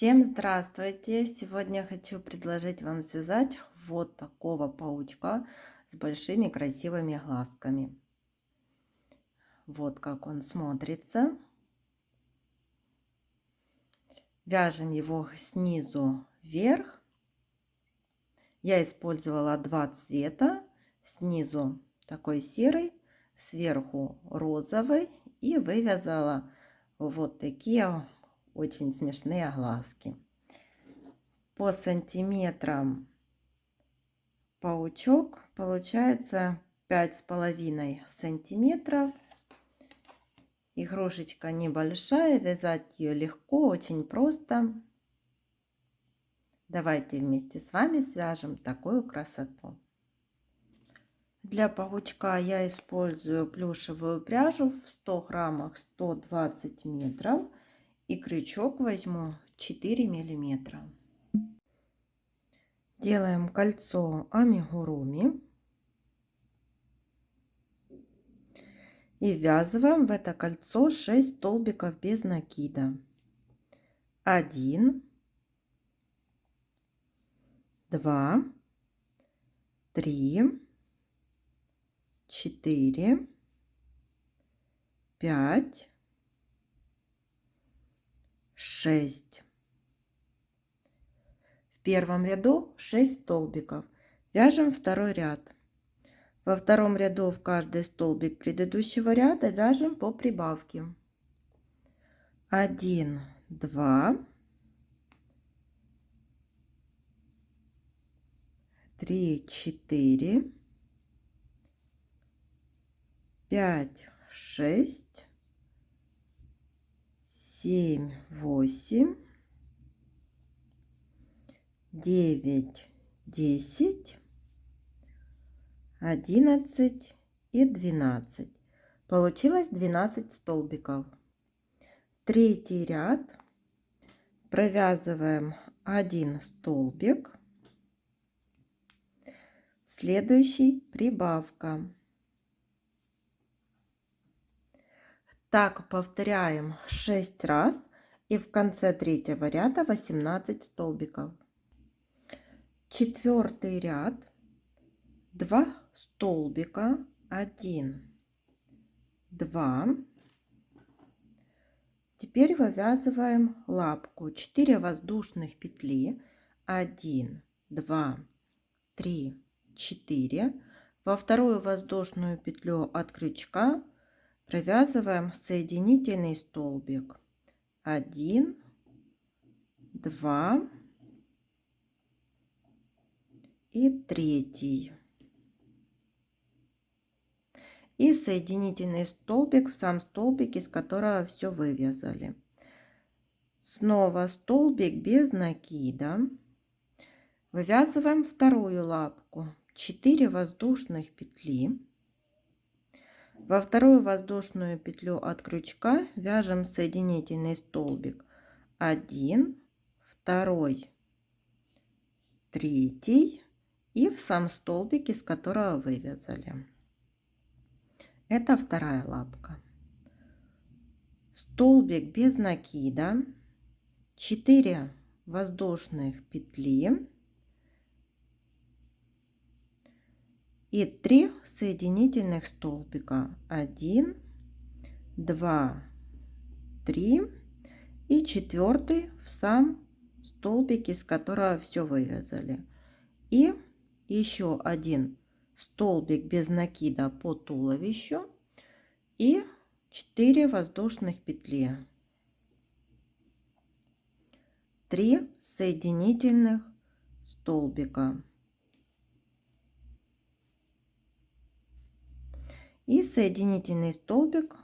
Всем здравствуйте! Сегодня хочу предложить вам связать вот такого паучка с большими красивыми глазками. Вот как он смотрится. Вяжем его снизу вверх. Я использовала два цвета. Снизу такой серый, сверху розовый. И вывязала вот такие очень смешные глазки. По сантиметрам паучок получается 5,5 сантиметров. Игрушечка небольшая, вязать ее легко, очень просто. Давайте вместе с вами свяжем такую красоту. Для паучка я использую плюшевую пряжу в 100 граммах 120 метров и крючок возьму 4 миллиметра. Делаем кольцо амигуруми и ввязываем в это кольцо 6 столбиков без накида. 1, 2, 3, 4, 5, 6. В первом ряду 6 столбиков. Вяжем второй ряд. Во втором ряду в каждый столбик предыдущего ряда вяжем по прибавке. 1, 2, 3, 4, 5, 6, 7, 8, 9, 10, 11 и 12. Получилось 12 столбиков. Третий ряд провязываем 1 столбик, следующий прибавка. Так повторяем 6 раз и в конце третьего ряда 18 столбиков. Четвертый ряд 2 столбика, 1, 2. Теперь вывязываем лапку, 4 воздушных петли, 1, 2, 3, 4. Во вторую воздушную петлю от крючка провязываем соединительный столбик, 1, 2 и третий. И соединительный столбик в сам столбик, из которого все вывязали. Снова столбик без накида. Вывязываем вторую лапку, 4 воздушных петли. Во вторую воздушную петлю от крючка вяжем соединительный столбик, 1, 2, 3 и в сам столбик, из которого вывязали. Это вторая лапка. Столбик без накида, 4 воздушных петли и 3 соединительных столбика, 1, 2, 3 и четвертый в сам столбик, из которого все вывязали. И еще один столбик без накида по туловищу и 4 воздушных петли, 3 соединительных столбика и соединительный столбик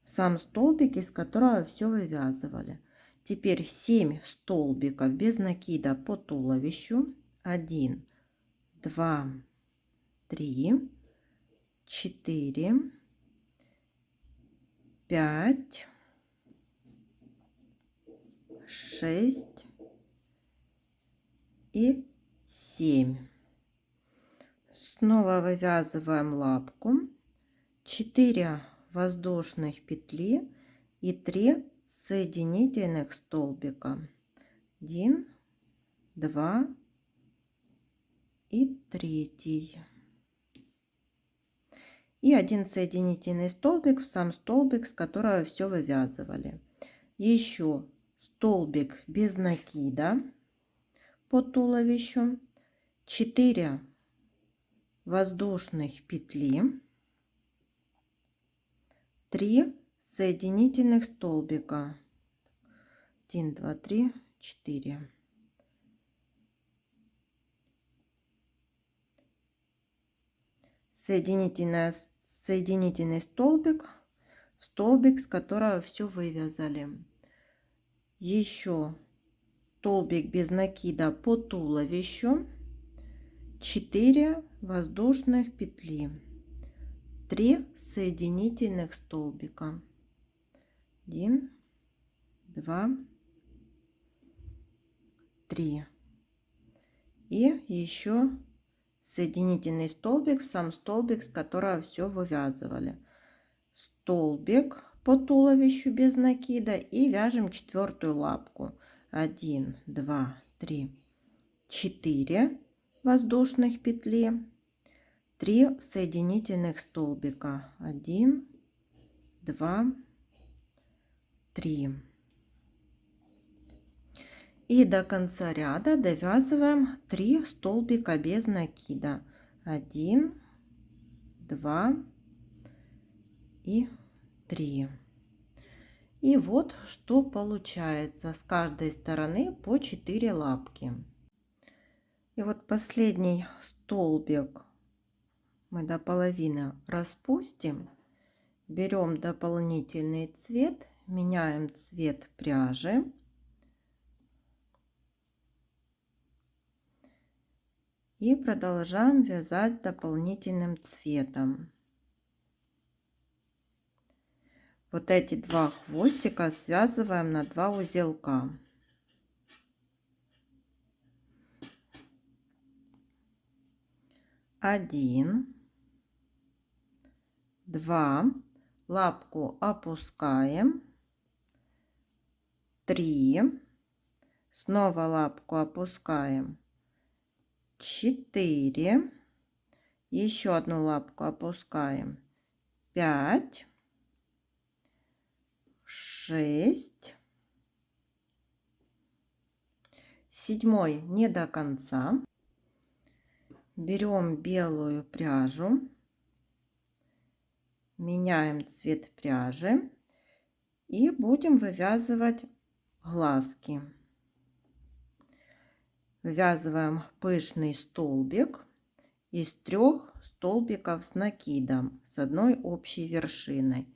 в сам столбик, из которого все вывязывали. Теперь 7 столбиков без накида по туловищу, 1, 2, 3, 4, 5, 6 и 7. Снова вывязываем лапку, 4 воздушных петли и 3 соединительных столбика, 1, 2 и третий. И один соединительный столбик в сам столбик, с которого все вывязывали. Еще столбик без накида по туловищу, 4 воздушных петли, 3 соединительных столбика. 1, 2, 3, 4. Соединительный столбик, столбик, с которого все вывязали. Еще столбик без накида по туловищу, 4 воздушных петли, 3 соединительных столбика. 1, 2, 3. И еще соединительный столбик в сам столбик, с которого все вывязывали. Столбик по туловищу без накида и вяжем 4-ю лапку. 1, 2, 3, 4 воздушных петли, 3 соединительных столбика. 1, 2, 3. И до конца ряда довязываем 3 столбика без накида. 1, 2 и 3. И вот что получается. С каждой стороны по 4 лапки. И вот последний столбик мы до половины распустим. Берем дополнительный цвет, меняем цвет пряжи. И продолжаем вязать дополнительным цветом. Вот эти 2 хвостика связываем на 2 узелка. Один, 2, лапку опускаем, 3, снова лапку опускаем, 4, еще одну лапку опускаем, 5, 6, 7 не до конца. Берем белую пряжу, меняем цвет пряжи и будем вывязывать глазки. Вывязываем пышный столбик из 3 столбиков с накидом с одной общей вершиной.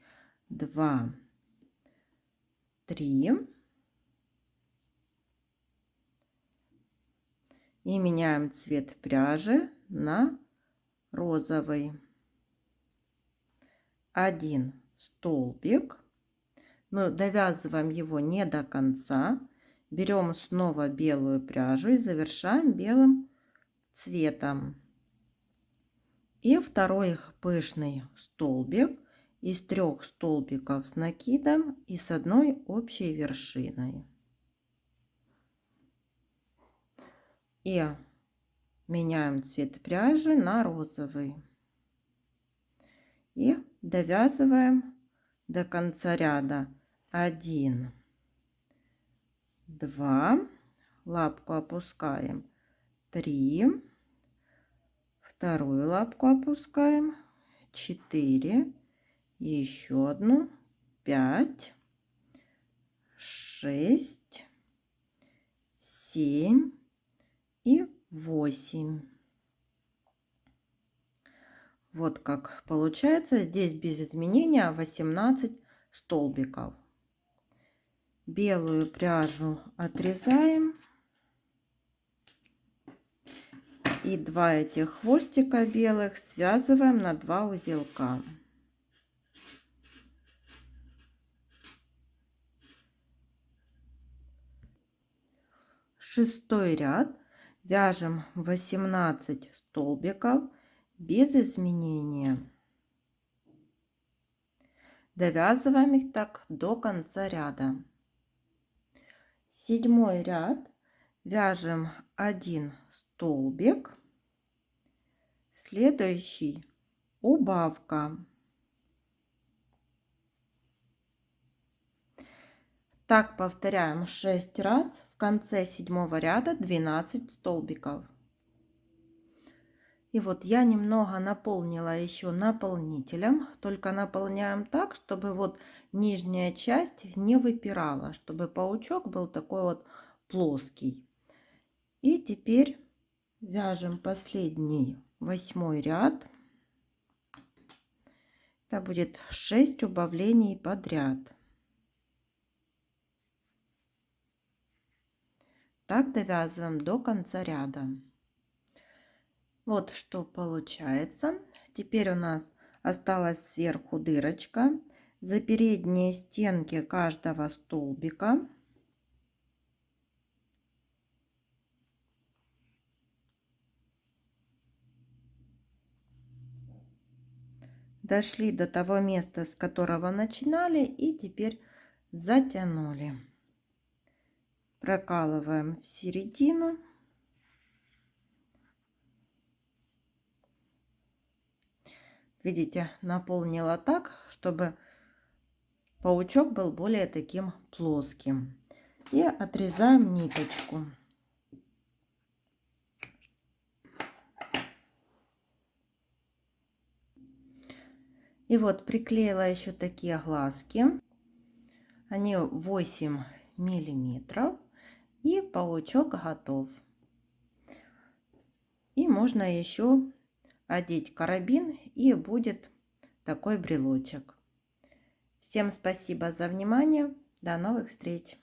2, 3. И меняем цвет пряжи на розовый. 1 столбик, но довязываем его не до конца. Берем снова белую пряжу и завершаем белым цветом. И второй пышный столбик из 3 столбиков с накидом и с одной общей вершиной. И меняем цвет пряжи на розовый. И довязываем до конца ряда. 1, 2, лапку опускаем, 3, вторую лапку опускаем, 4, еще одну, 5, 6, 7 и 8. Вот как получается. Здесь без изменения 18 столбиков. Белую пряжу отрезаем. И 2 этих хвостика белых связываем на 2 узелка. Шестой ряд. Вяжем 18 столбиков без изменения. Довязываем их так до конца ряда. Седьмой ряд. Вяжем один столбик, следующий убавка. Так повторяем 6 раз. В конце 7-го ряда 12 столбиков. И вот я немного наполнила еще наполнителем, только наполняем так, чтобы вот нижняя часть не выпирала, чтобы паучок был такой вот плоский. И теперь вяжем последний 8-й ряд. Это будет 6 убавлений подряд. Так довязываем до конца ряда. Вот что получается. Теперь у нас осталась сверху дырочка. За передние стенки каждого столбика дошли до того места, с которого начинали, и теперь затянули. Прокалываем в середину. Видите, наполнила так, чтобы паучок был более таким плоским. И отрезаем ниточку. И вот приклеила еще такие глазки. Они 8 миллиметров. И паучок готов. И можно еще одеть карабин, и будет такой брелочек. Всем спасибо за внимание. До новых встреч!